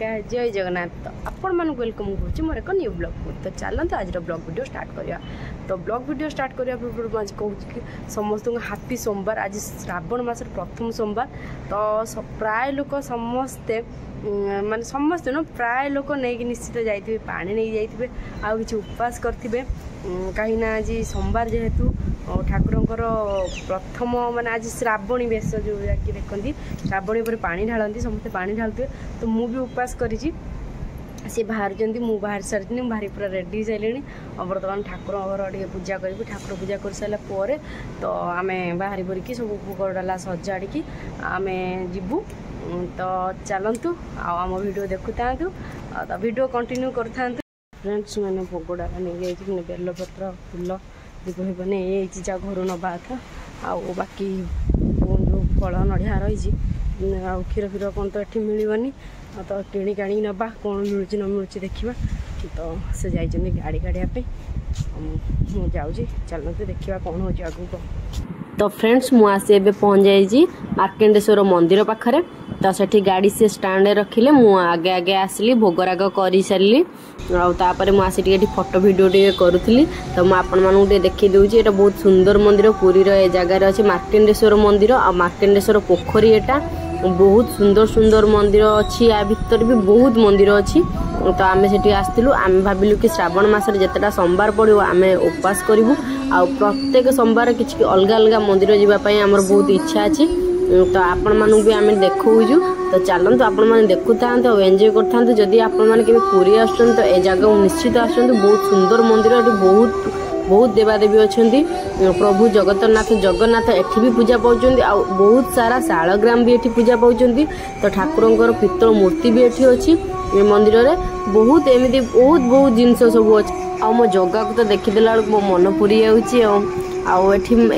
नमस्कार जय जगन्नाथ। तो आपण मानक वेलकम करुँच मोर एक न्यू ब्लॉग को। तो चलते आज ब्लॉग वीडियो स्टार्ट करिया। तो ब्लॉग वीडियो स्टार्ट करिया पूर्व आज कहूँ कि समस्त हैप्पी सोमवार। आज श्रावण मास प्रथम सोमवार। तो प्राय लोक समस्ते माने समस्ते न प्राय लोक नहीं निश्चित जाइए पानी नहीं जाइए आउ कि उपवास करेंगे कहीं आज सोमवार जेहेतु ठाकुरंकर प्रथम माने आज श्रावणी बेश जो देखते श्रावणी पर पानी ढालती समस्ते पानी ढालुए। तो मु भी उपवास करी सी बाहर बाहर सारी बाहरी पूरा रेडी सारे बर्तमान ठाकुर घर टे पूजा करी ठाकुर पूजा कर सारापर तो आम बाहरी बुरी सब भोग डाला सजाड़ी आम जीवु। तो चलतु आम वीडियो देखु था तो वीडियो कंटिन्यू कर फ्रेंड्स मैंने भोग डाला नहीं जाइए बेलपत्र फूल दीप नहीं जा घर नवा था आउ बाकी जो फल नड़िया रही क्षीर फीर कौन तो ये मिलनी तो किणी काणी नवा कौन मिलूँ न मिलूँ देखा। तो से जाइए गाड़ी गाड़ियापी मुझे जाऊँगी चलते देखा कौन हो आगू। तो फ्रेंड्स मुझे एवं पहुँच जाइए मार्केंडेश्वर मंदिर पाखे। तो सेठी गाड़ी से स्टाण्ड रखिले मु आगे आगे आसली भोगराग कर सारे आउे मुझे फोटो भिडियो टे करुली। तो मुझे देखी दूसरी ये बहुत सुंदर मंदिर पुरी जगार अच्छे मार्केंडेश्वर मंदिर आ मार्केंडेश्वर पोखरी एटा बहुत सुंदर सुंदर मंदिर अच्छी या भितर भी बहुत मंदिर अच्छी। तो आम से आसलु आम भाविलु कि श्रावण मसर जितेटा सोमवार पड़ो आम उपवास करूँ आ प्रत्येक सोमवार किसी अलग अलग मंदिर जावाई आमर बहुत इच्छा अच्छी। तो आपण मानू भी आम देखुचु। तो चलते आपण मैंने देखु था और एंजॉय कर था। जदि आपण मैंने पुरी आसुन तो ये जगह निश्चित आसतु बहुत सुंदर मंदिर ये बहुत बहुत देवादेवी अच्छा प्रभु जगन्नाथ जगन्नाथ एठी भी पूजा पाँच बहुत सारा शालग्राम भी एठी पूजा पाँच। तो ठाकुरंकर पित्तल मूर्ति भी एठी अच्छी मंदिर में बहुत एमती बहुत बहुत जिनस सब अच्छे। आ मो जगह को तो देखीदेला मो मन पूरी जाऊँगी।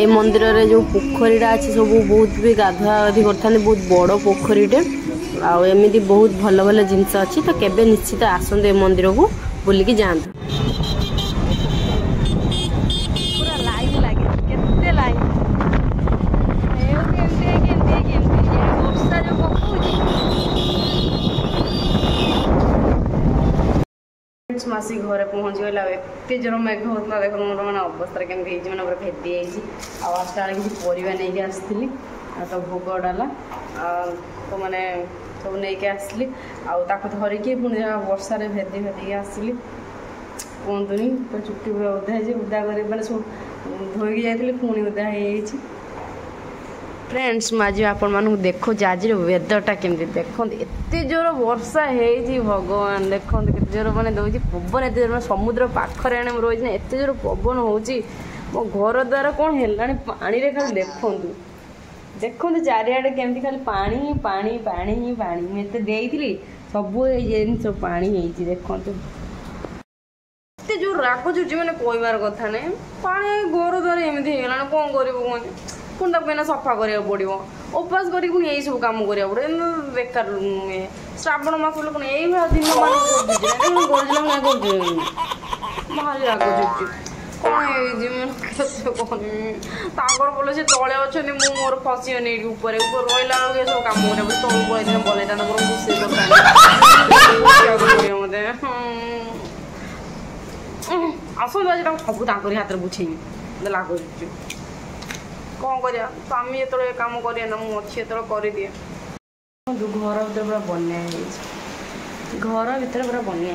मंदिर में जो पोखरीटा अच्छी सब बहुत भी गाधुआधि करते बहुत बड़ पोखरीटे आमती बहुत भल भल जिनस अच्छी। तो केबे निश्चित आसतु ए मंदिर को बुलिकी जातु। मासी घरे पहुँच गला एत जोर मेघ होता देख मोर मैंने अवस्था केमती मैंने पूरा भेदी आसटा किसी परिवा नहीं आसती तो भोग डाला तो मैंने सब नहीं आसली आक धरिकी पुणी वर्षार भेदी भेदी आसली कहतुनी तो चुट्टी पूरा उदा उदा कर मैंने सब धोईकी जाइए पुणी उदा हो। फ्रेंड्स मुझे आपण देखो आज वेदरटा केमती देखो एत जोर वर्षा है भगवान देखो के जोर मैंने दूसरी पवन एत जोर समुद्र पाखरे रही एत जोर पवन हो मो घर द्वारा कौन है पानी रे खाली देखु देखो चारिआडे केमती खाली पानी पानी पानी ही पानी मुझे देती सब जिन पानी देखो एत जोर राग चुटी मैंने कहबार कथा नहीं पानी घर द्वारा एमती होगा कौन कर पुणी तक सफा करा पड़ो उपवास कर यही सब कम करा पड़े बेकार श्रावण मास लोग यही दिन मान भारी राग चुटी कौन कौन बोले से तले अच्छा मोर फसीगनी ऊपर रहा ये सब कम करा तल पड़े बलैटा गुस्से मत आसत आज सब हाथ में बुझे लाग कौन करा स्वामी ये कम करे ना मुझे ये कर दिए घर भर पूरा बनिया घर भर पूरा बनिया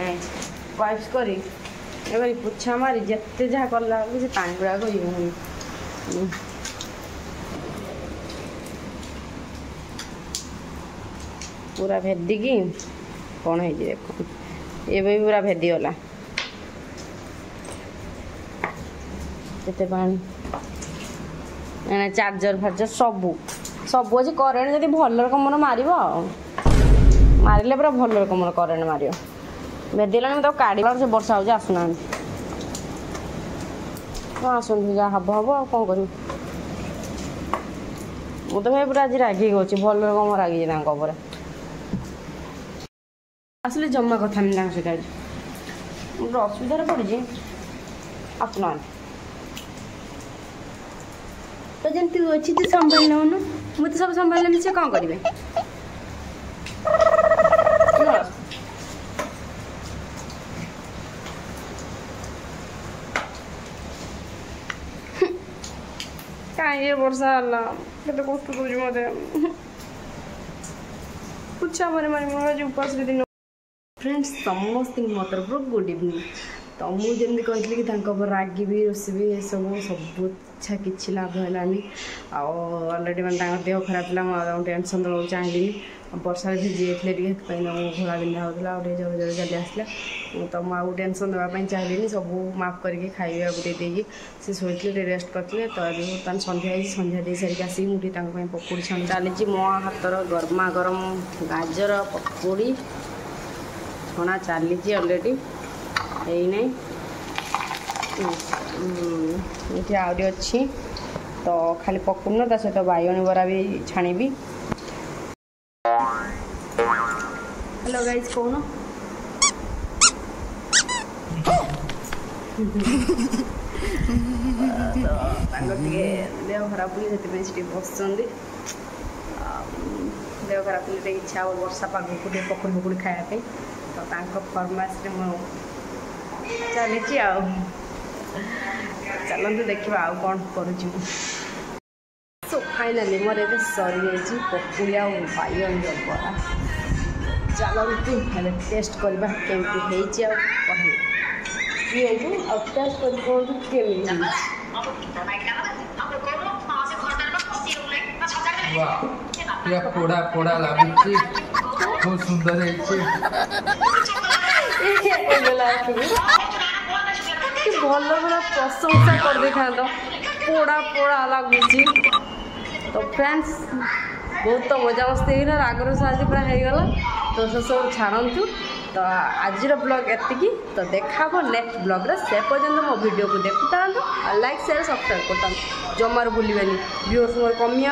वाइप्स करी पोछा मारी जिते जहाँ कला से पानी गुड़ाक पूरा भेदिकी कौन है देख ये भी पूरा भेदीगला पानी चार्जर फार्जर सबू सब अच्छे करेन्ट जब भल रकम मार मारे पूरा भल रकम करेन्ट मार भेदिला तो काढ़ा से वर्षा हो आसुना आसतु जहाँ हम हम कौन कर तो भाई पूरा आज रागिक अच्छी भल रकम रागी आसले जमा कथा सहित आज असुविधार पड़ी आसुना तो जमी तू अच्छी तू संभाल नौन मुझे सब संभाल से कौन करेंगे कहीं वर्षा है कत कष्ट दूर मत पूछा मरे मारे उपास दिन फ्रेंड्स समस्त मो तरफ गुड इवनिंग तो मुझे कहती कि रागिबी रोसबी ये सब इच्छा कि लाभ है ऑलरेडी मैंने देह खराब है टेंशन देवाक चाहिए वर्षा भिजी जाते घोड़ा बिंधा होता जल्दी जल्दी चली आसला तो मुझे टेंशन देवाई चाहिए सब माफ करके खाइबा दे सी शोते रेस्ट करते तो आज बर्तमान संध्या संध्या दे सारिक आसिक मुझे पकड़ी छाणी चली मो हाथर गरमा गरम गाजर पकड़ी छणा चली ऑलरेडी यही ये आहरी अच्छी तो खाली पकड़ना ता सहित बाइगण बरा भी छाणी हेलो गाइस कौन देह खराब से बस देह खराब इच्छा हो वर्षा पाग को पकड़ी पकड़ी खायापी तो फरमाइश चली चलते देखा आउ कौन करुँ सो फाइनाली मोर ए सरी पकड़ी आ बाइगण बरा चलती टेस्ट करवा केमती टेस्ट कर पोड़ा पोड़ा लगुच बहुत सुंदर भल पूरा प्रशंसा कर देखा पोड़ा पोड़ा लगुच तो फ्रेंड्स बहुत तो मजा मस्ती रागर साज पूरा होगला तो से सब छाड़ू तो आज ब्लॉग एति तो देखा नेक्स्ट ब्लॉग से पर्यटन मो वीडियो को देखुता लाइक शेयर सब्सक्राइब करता जमार भूलिए व्यूअर्स मोर कमी